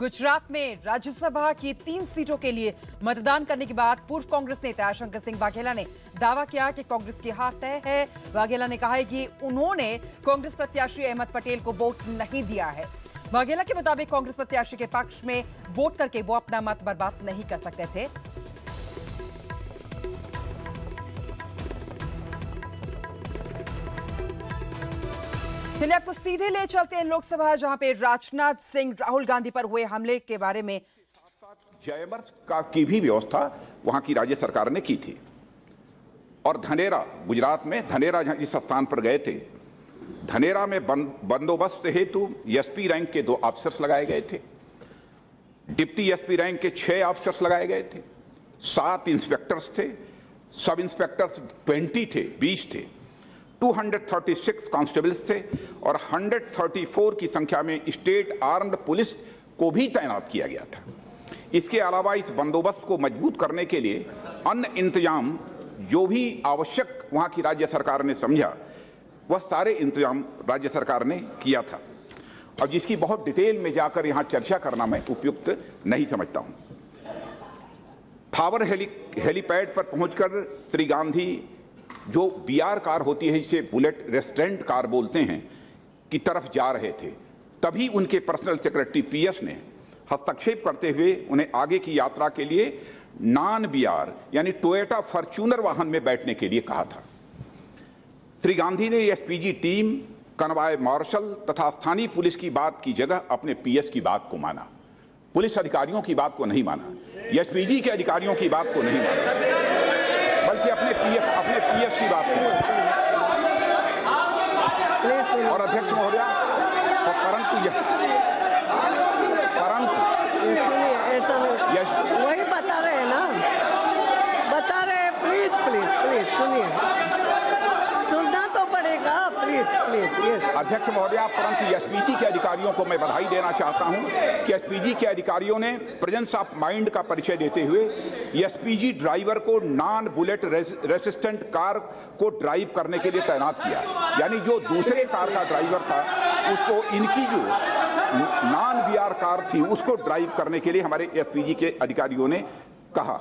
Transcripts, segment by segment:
गुजरात में राज्यसभा की 3 सीटों के लिए मतदान करने के बाद पूर्व कांग्रेस नेता शंकर सिंह वाघेला ने दावा किया कि कांग्रेस की हार तय है। वाघेला ने कहा है कि उन्होंने कांग्रेस प्रत्याशी अहमद पटेल को वोट नहीं दिया है। वाघेला के मुताबिक कांग्रेस प्रत्याशी के पक्ष में वोट करके वो अपना मत बर्बाद नहीं कर सकते थे। चलिए आपको सीधे ले चलते हैं लोकसभा, जहां पे राजनाथ सिंह राहुल गांधी पर हुए हमले के बारे में जयमर्स की भी व्यवस्था वहां की राज्य सरकार ने की थी। और धनेरा, गुजरात में धनेरा जिस स्थान पर गए थे, धनेरा में बंदोबस्त हेतु एसपी रैंक के 2 ऑफिसर्स लगाए गए थे, डिप्टी एसपी रैंक के 6 ऑफिसर्स लगाए गए थे, 7 इंस्पेक्टर्स थे, सब इंस्पेक्टर्स 20 थे, 236 कांस्टेबल्स थे और 134 की संख्या में स्टेट आर्म्ड पुलिस को भी तैनात किया गया था। इसके अलावा इस बंदोबस्त को मजबूत करने के लिए अन्य इंतजाम जो भी आवश्यक वहां की राज्य सरकार ने समझा, वह सारे इंतजाम राज्य सरकार ने किया था, और जिसकी बहुत डिटेल में जाकर यहां चर्चा करना मैं उपयुक्त नहीं समझता हूं। थावर हेलीपैड पर पहुंचकर श्री गांधी जो बीआर कार होती है, जिसे बुलेट रेस्टोरेंट कार बोलते हैं, की तरफ जा रहे थे, तभी उनके पर्सनल सेक्रेटरी पीएस ने हस्तक्षेप करते हुए उन्हें आगे की यात्रा के लिए नॉन बीआर यानी टोयोटा फॉर्च्यूनर वाहन में बैठने के लिए कहा था। श्री गांधी ने एसपीजी टीम, कनवाय मार्शल तथा स्थानीय पुलिस की बात की जगह अपने पीएस की बात को माना, पुलिस अधिकारियों की बात को नहीं माना, एसपीजी के अधिकारियों की बात को नहीं माना, बल्कि अपने पीएस की बात को। और अध्यक्ष महोदया, परंतु वही बता रहे हैं ना, बता रहे हैं। प्लीज सुनिए, सुनना तो पड़ेगा। प्लीज। अध्यक्ष महोदया, परंतु एसपीजी के अधिकारियों को मैं बधाई देना चाहता हूं कि एसपीजी के अधिकारियों ने प्रेजेंस ऑफ माइंड का परिचय देते हुए एसपीजी ड्राइवर को नॉन बुलेट रेसिस्टेंट कार को ड्राइव करने के लिए तैनात किया। यानी जो दूसरे कार का ड्राइवर था, उसको इनकी जो नॉन बीआर कार थी उसको ड्राइव करने के लिए हमारे एसपीजी के अधिकारियों ने कहा,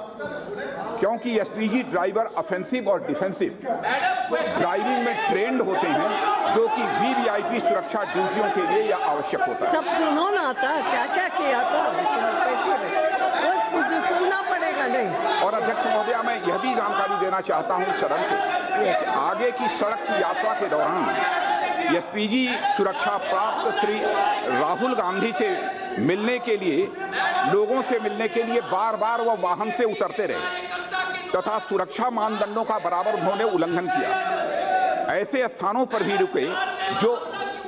क्योंकि एसपीजी ड्राइवर ऑफेंसिव और डिफेंसिव ड्राइविंग में ट्रेंड होते हैं, जो कि वीवीआईपी सुरक्षा ड्यूटियों के लिए यह आवश्यक होता है। सब सुनो ना था, क्या किया था, वो सुनना पड़ेगा। नहीं। और अध्यक्ष महोदया, मैं यह भी जानकारी देना चाहता हूं सदन को, आगे की सड़क की यात्रा के दौरान एसपीजी सुरक्षा प्राप्त श्री राहुल गांधी से मिलने के लिए, लोगों से मिलने के लिए बार वह वाहन से उतरते रहे तथा सुरक्षा मानदंडों का बराबर उन्होंने उल्लंघन किया। ऐसे स्थानों पर भी रुके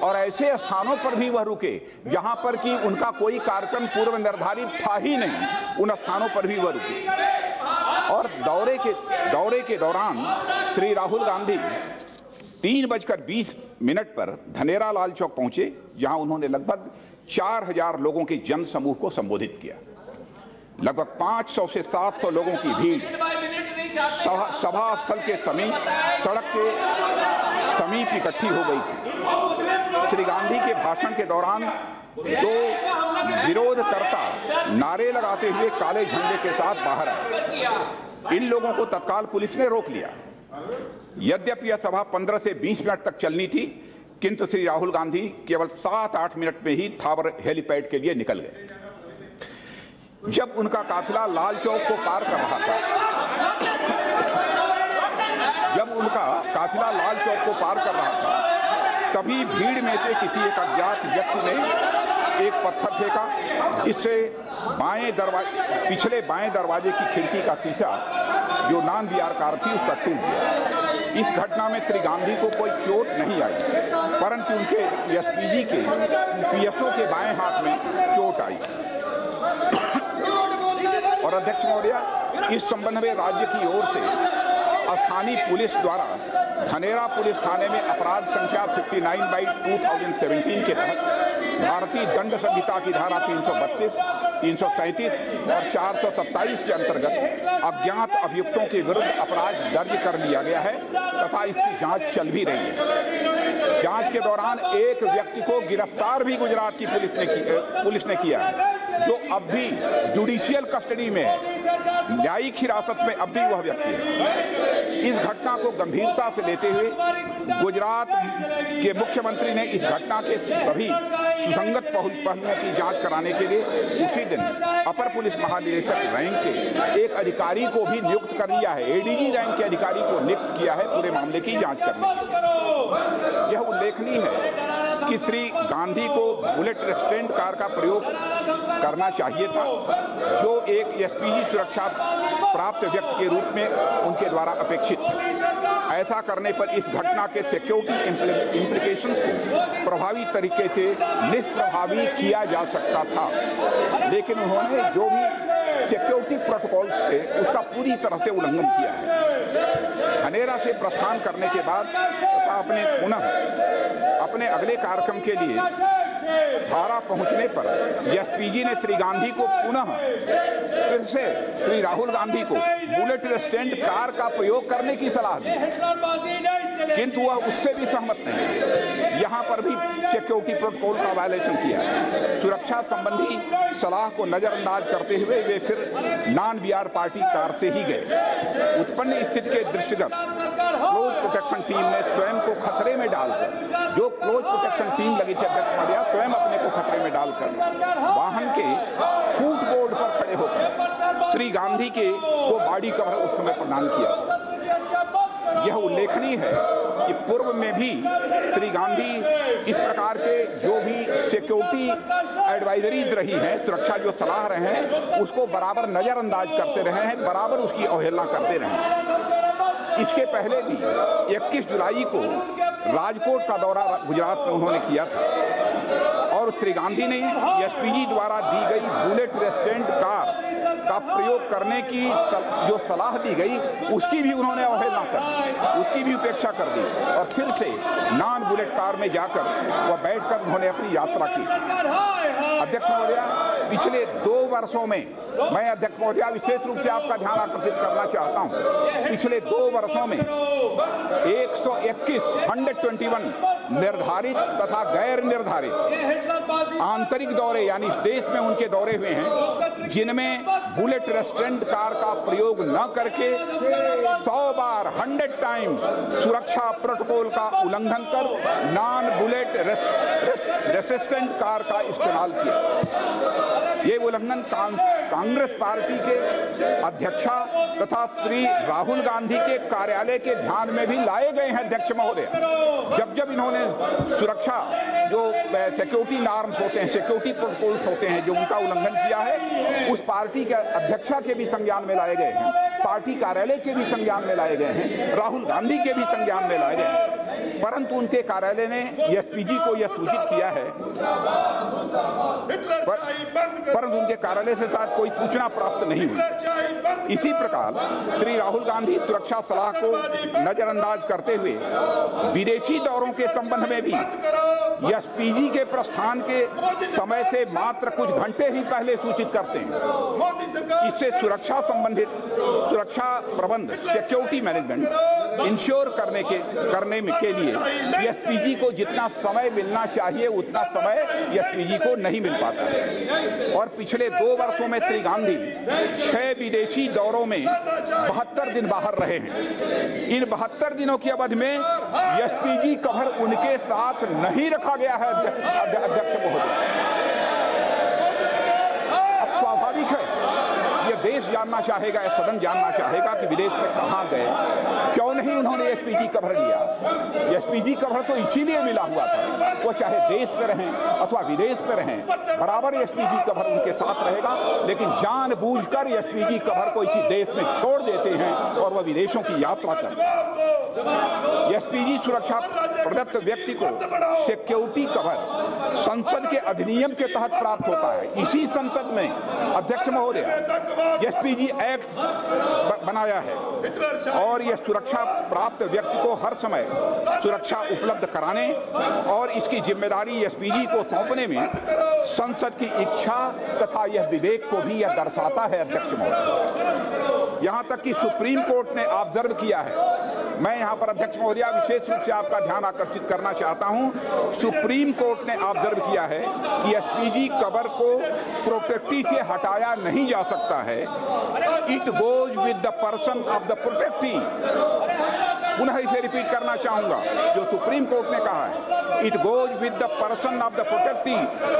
और ऐसे स्थानों पर भी वह रुके जहां पर कि उनका कोई कार्यक्रम पूर्व निर्धारित था ही नहीं, उन स्थानों पर भी वह रुके। और दौरे के दौरान श्री राहुल गांधी 3:20 पर धनेरा लाल चौक पहुंचे, जहां उन्होंने लगभग 4000 लोगों के जन समूह को संबोधित किया। लगभग 500 से 700 लोगों की भीड़ सभा स्थल के समीप, सड़क के समीप इकट्ठी हो गई थी। श्री गांधी के भाषण के दौरान 2 विरोधकर्ता नारे लगाते हुए काले झंडे के साथ बाहर आए। इन लोगों को तत्काल पुलिस ने रोक लिया। यद्यपि यह सभा 15 से 20 मिनट तक चलनी थी, किंतु श्री राहुल गांधी केवल 7-8 मिनट में ही थावर हेलीपैड के लिए निकल गए। जब उनका काफिला लाल चौक को पार कर रहा था, तभी भीड़ में से किसी एक अज्ञात व्यक्ति ने एक पत्थर फेंका, जिससे पिछले बाएं दरवाजे की खिड़की का शीशा, जो नॉन बीआर कार थी, उसका टूट गया। इस घटना में श्री गांधी को कोई चोट नहीं आई, परंतु उनके एसपीजी के पीएसओ के बाएं हाथ में चोट आई। और अध्यक्ष महोदया, इस संबंध में राज्य की ओर से स्थानीय पुलिस द्वारा धनेरा पुलिस थाने में अपराध संख्या 59/2017 के तहत भारतीय दंड संहिता की धारा 332, 337 और 427 के अंतर्गत अज्ञात अभियुक्तों के विरुद्ध अपराध दर्ज कर लिया गया है तथा इसकी जांच चल भी रही है। जांच के दौरान एक व्यक्ति को गिरफ्तार भी गुजरात की पुलिस ने किया है। जो अब भी जुडिशियल कस्टडी में है, न्यायिक हिरासत में अब भी वह व्यक्ति है। इस घटना को गंभीरता से लेते हुए गुजरात के मुख्यमंत्री ने इस घटना के सभी सुसंगत पहलुओं की जांच कराने के लिए उसी दिन अपर पुलिस महानिदेशक रैंक के एक अधिकारी को भी नियुक्त कर लिया है। एडीजी रैंक के अधिकारी को नियुक्त किया है पूरे मामले की जांच करने के लिए। यह उल्लेखनीय है कि श्री गांधी को बुलेट रेस्ट्रेंट कार का प्रयोग करना चाहिए था, जो एक एसपीजी सुरक्षा प्राप्त व्यक्ति के रूप में उनके द्वारा अपेक्षित है। ऐसा करने पर इस घटना के सिक्योरिटी इम्प्लीकेशंस को प्रभावी तरीके से निष्प्रभावी किया जा सकता था, लेकिन उन्होंने जो भी सिक्योरिटी प्रोटोकॉल्स थे उसका पूरी तरह से उल्लंघन किया है। धनेरा से प्रस्थान करने के बाद अपने अगले कार्यक्रम के लिए धारा पहुंचने पर एसपीजी ने श्री गांधी को पुनः फिर से श्री राहुल गांधी को बुलेट रेस्ट्रेंट कार का प्रयोग करने की सलाह दी, किंतु वह उससे भी सहमत नहीं। यहां पर भी सिक्योरिटी प्रोटोकॉल का वायलेशन किया। सुरक्षा संबंधी सलाह को नजरअंदाज करते हुए वे फिर नॉन बीआर पार्टी कार से ही गए। उत्पन्न स्थिति के दृष्टिगत क्लोज प्रोटेक्शन टीम ने स्वयं को खतरे में डालकर, जो क्लोज प्रोटेक्शन टीम लगी थी अध्यक्ष महोदया, स्वयं अपने को खतरे में डालकर वाहन के फुटबोर्ड पर खड़े होकर श्री गांधी को बॉडी कवर उस समय प्रदान किया। यह उल्लेखनीय है कि पूर्व में भी श्री गांधी इस प्रकार के जो भी सिक्योरिटी एडवाइजरीज रही हैं, सुरक्षा जो सलाह रहे हैं, उसको बराबर नजरअंदाज करते रहे हैं, बराबर उसकी अवहेलना करते रहे हैं। इसके पहले भी 21 जुलाई को राजकोट का दौरा गुजरात में उन्होंने किया था और श्री गांधी ने एसपीजी द्वारा दी गई बुलेट रेस्ट्रेंट कार का प्रयोग करने की जो सलाह दी गई उसकी भी उन्होंने अवहेलना कर दी, उसकी भी उपेक्षा कर दी और फिर से नॉन बुलेट कार में जाकर वह बैठकर उन्होंने अपनी यात्रा की। अध्यक्ष महोदया, पिछले 2 वर्षों में मैं अध्यक्ष महोदया विशेष रूप से आपका ध्यान आकर्षित करना चाहता हूं, पिछले 2 वर्षों में 121 निर्धारित तथा गैर निर्धारित आंतरिक दौरे यानी देश में उनके दौरे हुए हैं, जिनमें बुलेट रेस्ट्रेंट कार का प्रयोग न करके 100 बार 100 टाइम्स सुरक्षा प्रोटोकॉल का उल्लंघन कर नॉन बुलेट रेसिस्टेंट कार का इस्तेमाल किया। ये उल्लंघन कांग्रेस पार्टी के अध्यक्षा तथा श्री राहुल गांधी के कार्यालय के ध्यान में भी लाए गए हैं अध्यक्ष महोदय। जब जब इन्होंने सुरक्षा जो सिक्योरिटी नॉर्म्स होते हैं, सिक्योरिटी प्रोटोकॉल्स होते हैं, जो उनका उल्लंघन किया है, उस पार्टी के अध्यक्षा के भी संज्ञान में लाए गए हैं, पार्टी कार्यालय के भी संज्ञान में लाए गए हैं, राहुल गांधी के भी संज्ञान में लाए गए हैं, परंतु उनके कार्यालय ने एसपीजी को यह सूचित किया है, परंतु उनके कार्यालय से साथ कोई सूचना प्राप्त नहीं हुई। इसी प्रकार श्री राहुल गांधी सुरक्षा सलाह को नजरअंदाज करते हुए विदेशी दौरों के संबंध में भी एसपीजी के प्रस्थान के समय से मात्र कुछ घंटे ही पहले सूचित करते हैं। इससे सुरक्षा संबंधित सुरक्षा प्रबंध, सिक्योरिटी मैनेजमेंट इंश्योर करने के लिए एसपीजी को जितना समय मिलना चाहिए उतना समय एसपीजी को नहीं मिल पाता है। और पिछले 2 वर्षों में श्री गांधी 6 विदेशी दौरों में 72 दिन बाहर रहे हैं। इन 72 दिनों की अवधि में एसपीजी कवर उनके साथ नहीं रखा गया है अध्यक्ष महोदय। अब स्वाभाविक है ये देश जानना चाहेगा, ये सदन जानना चाहेगा कि विदेश में कहां गए, क्यों नहीं उन्होंने एसपीजी कवर लिया। एसपीजी कवर तो इसीलिए मिला हुआ था, वो चाहे देश में रहें अथवा विदेश में रहें, बराबर एसपीजी कवर उनके साथ रहेगा, लेकिन जानबूझकर एसपीजी कवर को इसी देश में छोड़ देते हैं और वह विदेशों की यात्रा करते हैं। एसपीजी सुरक्षा प्रदत्त व्यक्ति को सिक्योरिटी कवर संसद के अधिनियम के तहत प्राप्त होता है। इसी संसद में अध्यक्ष महोदय एसपीजी एक्ट बनाया है और यह सुरक्षा प्राप्त व्यक्ति को हर समय सुरक्षा उपलब्ध कराने और इसकी जिम्मेदारी एसपीजी को सौंपने में संसद की इच्छा तथा यह विवेक को भी यह दर्शाता है अध्यक्ष महोदय। यहां तक कि सुप्रीम कोर्ट ने ऑब्जर्व किया है मैं यहां पर अध्यक्ष महोदय विशेष रूप से आपका ध्यान आकर्षित करना चाहता हूं। सुप्रीम कोर्ट ने ऑब्जर्व किया है कि एसपीजी कवर को प्रोटेक्टी से हटाया नहीं जा सकता है। It goes with the person of the protectee. पुनः इसे रिपीट करना चाहूंगा, जो सुप्रीम कोर्ट ने कहा है, it goes with the person of the protectee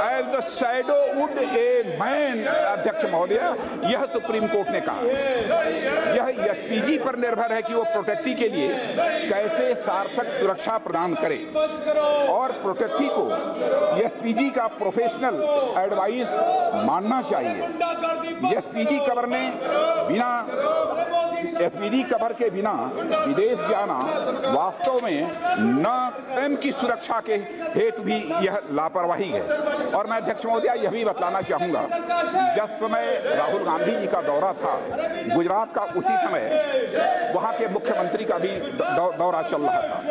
as the shadow would a man. अध्यक्ष महोदय, यह सुप्रीम कोर्ट ने कहा। यह एसपीजी पर निर्भर है कि वो प्रोटेक्टी के लिए कैसे सार्थक सुरक्षा प्रदान करे, और प्रोटेक्टी को एसपीजी का प्रोफेशनल एडवाइस मानना चाहिए। एसपीजी कवर ने बिना एसपीजी कवर के बिना विदेश जाना वास्तव में न स्वयं की सुरक्षा के हेतु भी यह लापरवाही है। और मैं अध्यक्ष महोदय यह भी बतलाना चाहूंगा, जिस समय राहुल गांधी जी का दौरा था गुजरात का, उसी समय वहां के मुख्यमंत्री का भी दौरा चल रहा था,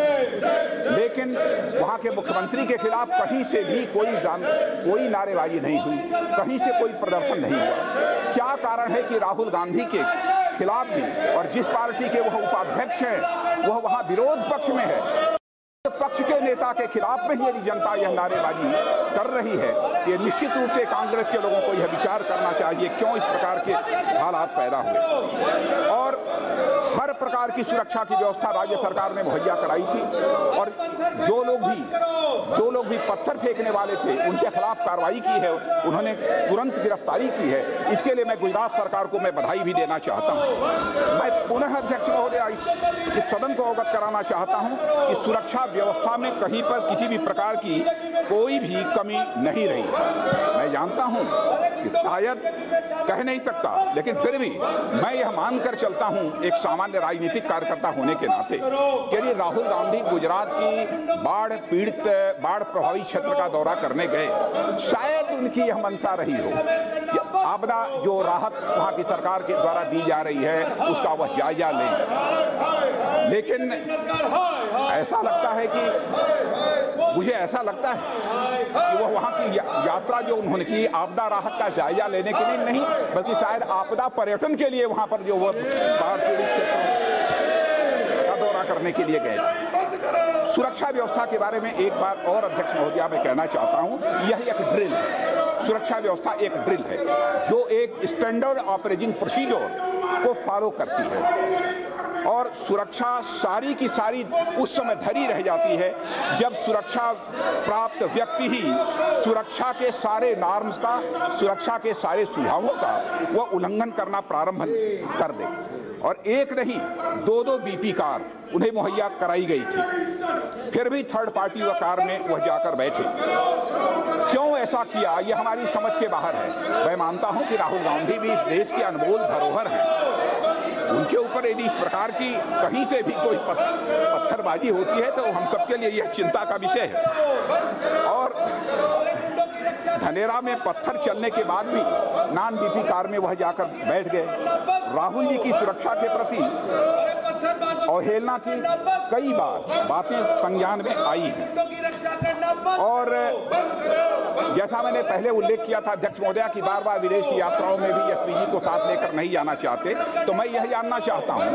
लेकिन वहां के मुख्यमंत्री के खिलाफ कहीं से भी कोई नारेबाजी नहीं हुई, कहीं से कोई प्रदर्शन नहीं हुआ। क्या कारण है कि राहुल गांधी के खिलाफ भी, और जिस पार्टी के वह उपाध्यक्ष हैं वह वहां विरोध पक्ष में है, पक्ष के नेता के खिलाफ में यदि जनता यह नारेबाजी कर रही है, ये निश्चित रूप से कांग्रेस के लोगों को यह विचार करना चाहिए क्यों इस प्रकार के हालात पैदा हुए। और हर प्रकार की सुरक्षा की व्यवस्था राज्य सरकार ने मुहैया कराई थी, और जो लोग भी पत्थर फेंकने वाले थे उनके खिलाफ कार्रवाई की है, उन्होंने तुरंत गिरफ्तारी की है। इसके लिए मैं गुजरात सरकार को मैं बधाई भी देना चाहता हूं। मैं पुनः अध्यक्ष महोदय इस सदन को अवगत कराना चाहता हूं कि सुरक्षा व्यवस्था में कहीं पर किसी भी प्रकार की कोई भी कमी नहीं रही। मैं जानता हूं कि शायद कह नहीं सकता, लेकिन फिर भी मैं यह मानकर चलता हूं एक सामान्य राजनीतिक कार्यकर्ता होने के नाते कि यदि राहुल गांधी गुजरात की बाढ़ प्रभावित क्षेत्र का दौरा करने गए, शायद उनकी यह मंशा रही हो कि आपदा जो राहत वहां की सरकार के द्वारा दी जा रही है उसका वह जायजा लें। लेकिन मुझे ऐसा लगता है कि वह वहां की यात्रा जो उन्होंने की आपदा राहत का जायजा लेने के लिए नहीं, बल्कि शायद आपदा पर्यटन के लिए वहां पर जो वह बाढ़ पीड़ित क्षेत्रों का दौरा करने के लिए गए। सुरक्षा व्यवस्था के बारे में एक बात और अध्यक्ष महोदय मैं कहना चाहता हूं, यह एक ड्रिल है। सुरक्षा व्यवस्था एक ड्रिल है जो एक स्टैंडर्ड ऑपरेटिंग प्रोसीजर को फॉलो करती है, और सुरक्षा सारी की सारी उस समय धरी रह जाती है जब सुरक्षा प्राप्त व्यक्ति ही सुरक्षा के सारे नॉर्म्स का, सुरक्षा के सारे सुझावों का वह उल्लंघन करना प्रारंभ कर दे। और एक नहीं, दो बीपी कार उन्हें मुहैया कराई गई थी, फिर भी थर्ड पार्टी व कार में वह जाकर बैठे। क्यों ऐसा किया, यह हमारी समझ के बाहर है। मैं मानता हूं कि राहुल गांधी भी इस देश के अनमोल धरोहर हैं, उनके ऊपर यदि इस प्रकार की कहीं से भी कोई पत्थरबाजी होती है तो हम सबके लिए यह चिंता का विषय है। और धनेरा में पत्थर चलने के बाद भी नॉन बीपी कार में वह जाकर बैठ गए। राहुल जी की सुरक्षा के प्रति अवहेलना की कई बार बातें संज्ञान में आई हैं, और जैसा मैंने पहले उल्लेख किया था अध्यक्ष महोदय कि बार बार विदेश की यात्राओं में भी एसपीजी को साथ लेकर नहीं जाना चाहते, तो मैं यह जानना चाहता हूं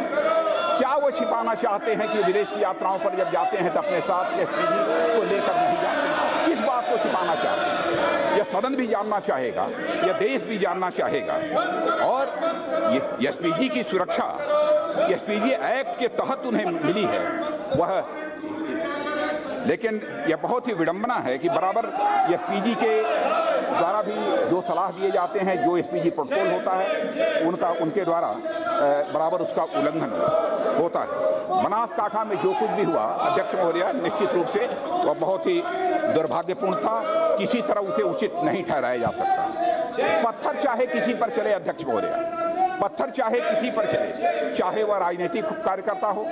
क्या वो छिपाना चाहते हैं कि विदेश की यात्राओं पर जब जाते हैं तो अपने साथ एसपीजी को लेकर नहीं जाते? किस बात को छिपाना चाहते हैं? यह सदन भी जानना चाहेगा, यह देश भी जानना चाहेगा। और ये एसपीजी की सुरक्षा एसपीजी एक्ट के तहत उन्हें मिली है वह, लेकिन यह बहुत ही विडंबना है कि बराबर एसपीजी के द्वारा भी जो सलाह दिए जाते हैं, जो एसपीजी प्रोटोकॉल होता है उनके द्वारा बराबर उसका उल्लंघन होता है। बनासकांठा में जो कुछ भी हुआ अध्यक्ष महोदय, निश्चित रूप से वह बहुत ही दुर्भाग्यपूर्ण था, किसी तरह उसे उचित नहीं ठहराया जा सकता। पत्थर चाहे किसी पर चले अध्यक्ष महोदय, पत्थर चाहे किसी पर चले, चाहे वह राजनीतिक कार्यकर्ता हो,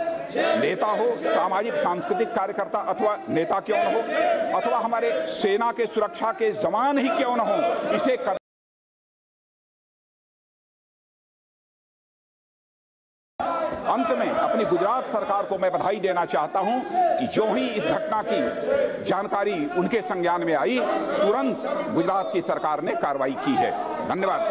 नेता हो, सामाजिक सांस्कृतिक कार्यकर्ता अथवा नेता क्यों न हो, अथवा हमारे सेना के सुरक्षा के जवान ही क्यों न हो, इसे अंत में अपनी गुजरात सरकार को मैं बधाई देना चाहता हूं कि जो ही इस घटना की जानकारी उनके संज्ञान में आई, तुरंत गुजरात की सरकार ने कार्रवाई की है। धन्यवाद।